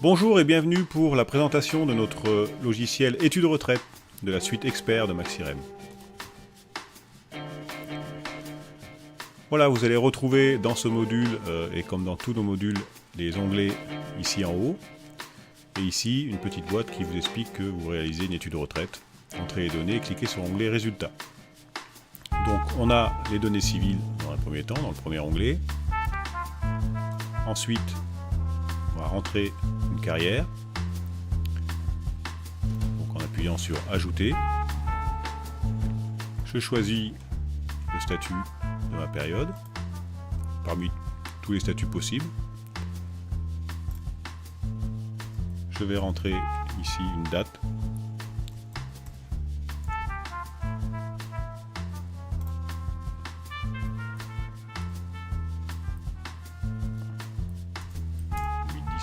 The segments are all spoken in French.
Bonjour et bienvenue pour la présentation de notre logiciel études retraite de la suite expert de Maxirem. Voilà, vous allez retrouver dans ce module, et comme dans tous nos modules, les onglets ici en haut. Et ici, une petite boîte qui vous explique que vous réalisez une étude retraite. Entrez les données et cliquez sur l'onglet résultats. Donc on a les données civiles dans un premier temps, dans le premier onglet. Ensuite, on va rentrer une carrière. Donc en appuyant sur ajouter. Je choisis le statut de ma période parmi tous les statuts possibles. Je vais rentrer ici une date.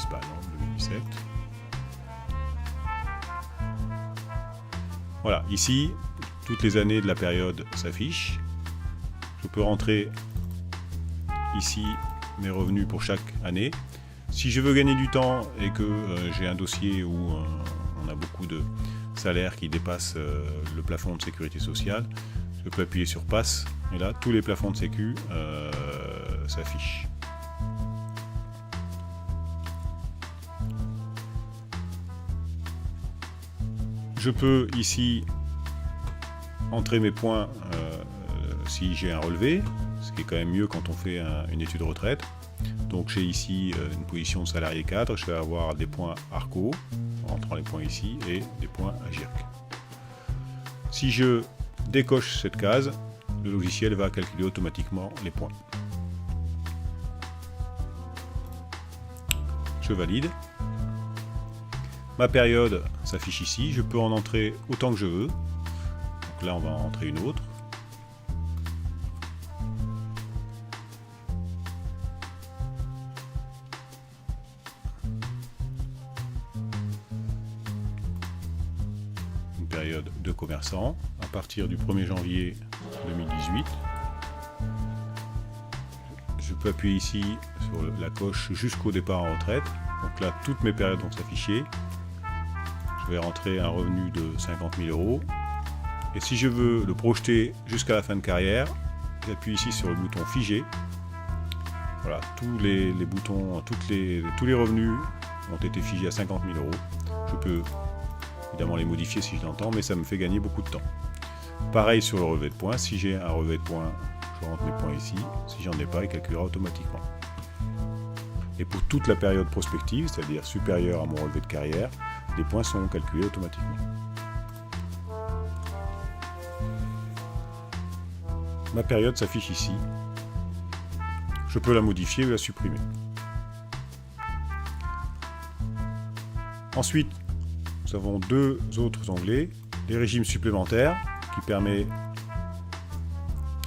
Pas, non, 2017. Voilà, ici, toutes les années de la période s'affichent. Je peux rentrer ici mes revenus pour chaque année. Si je veux gagner du temps et que j'ai un dossier où on a beaucoup de salaires qui dépassent le plafond de sécurité sociale, je peux appuyer sur passe et là, tous les plafonds de sécu s'affichent. Je peux ici entrer mes points si j'ai un relevé, ce qui est quand même mieux quand on fait une étude retraite. Donc j'ai ici une position de salarié cadre, je vais avoir des points ARCO, en rentrant les points ici, et des points AGIRC. Si je décoche cette case, le logiciel va calculer automatiquement les points. Je valide. Ma période s'affiche ici, je peux en entrer autant que je veux. Donc là on va en entrer une autre. Une période de commerçant à partir du 1er janvier 2018. Je peux appuyer ici sur la coche jusqu'au départ en retraite. Donc là toutes mes périodes vont s'afficher. Je vais rentrer un revenu de 50 000 €. Et si je veux le projeter jusqu'à la fin de carrière, j'appuie ici sur le bouton figer. Voilà, tous les boutons, tous les revenus ont été figés à 50 000 €. Je peux évidemment les modifier si je l'entends, mais ça me fait gagner beaucoup de temps. Pareil sur le relevé de points. Si j'ai un relevé de points, je rentre mes points ici. Si j'en ai pas, il calculera automatiquement. Et pour toute la période prospective, c'est-à-dire supérieure à mon relevé de carrière, les points sont calculés automatiquement. Ma période s'affiche ici. Je peux la modifier ou la supprimer. Ensuite, nous avons deux autres onglets. Les régimes supplémentaires,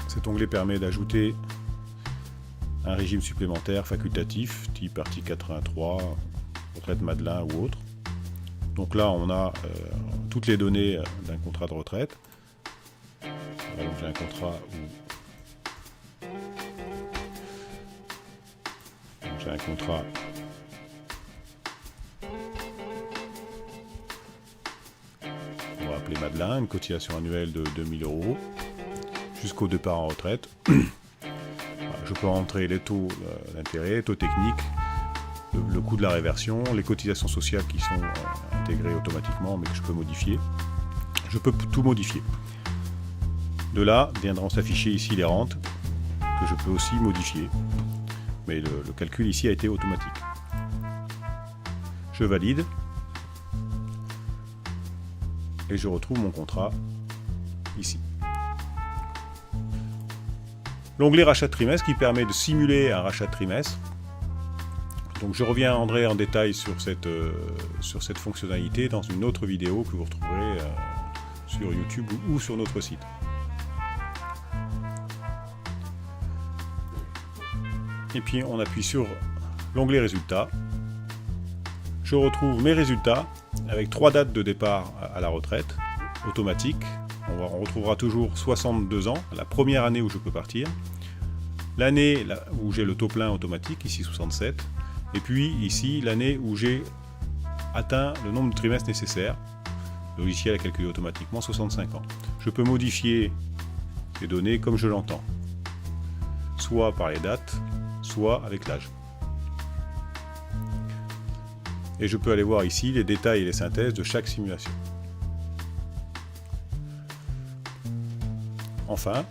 cet onglet permet d'ajouter un régime supplémentaire facultatif, type article 83, retraite Madelin ou autre. Donc là, on a toutes les données d'un contrat de retraite. Donc j'ai un contrat on va appeler Madelin, une cotisation annuelle de 2000 € jusqu'au départ en retraite. Je peux rentrer les taux d'intérêt, taux techniques, le coût de la réversion, les cotisations sociales qui sont intégrées automatiquement mais que je peux modifier. Je peux tout modifier. De là viendront s'afficher ici les rentes que je peux aussi modifier. Mais le calcul ici a été automatique. Je valide. Et je retrouve mon contrat ici. L'onglet rachat de trimestre qui permet de simuler un rachat de trimestre. Donc je reviendrai en détail sur cette fonctionnalité dans une autre vidéo que vous retrouverez sur YouTube ou sur notre site. Et puis on appuie sur l'onglet résultats. Je retrouve mes résultats avec 3 dates de départ à la retraite automatique. On retrouvera toujours 62 ans, la première année où je peux partir. L'année où j'ai le taux plein automatique, ici 67. Et puis ici, l'année où j'ai atteint le nombre de trimestres nécessaires. Le logiciel a calculé automatiquement 65 ans. Je peux modifier les données comme je l'entends, soit par les dates, soit avec l'âge. Et je peux aller voir ici les détails et les synthèses de chaque simulation. Enfin,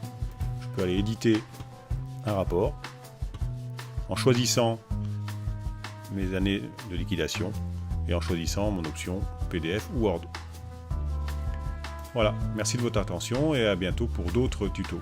je peux aller éditer un rapport en choisissant mes années de liquidation et en choisissant mon option PDF ou Word. Voilà, merci de votre attention et à bientôt pour d'autres tutos.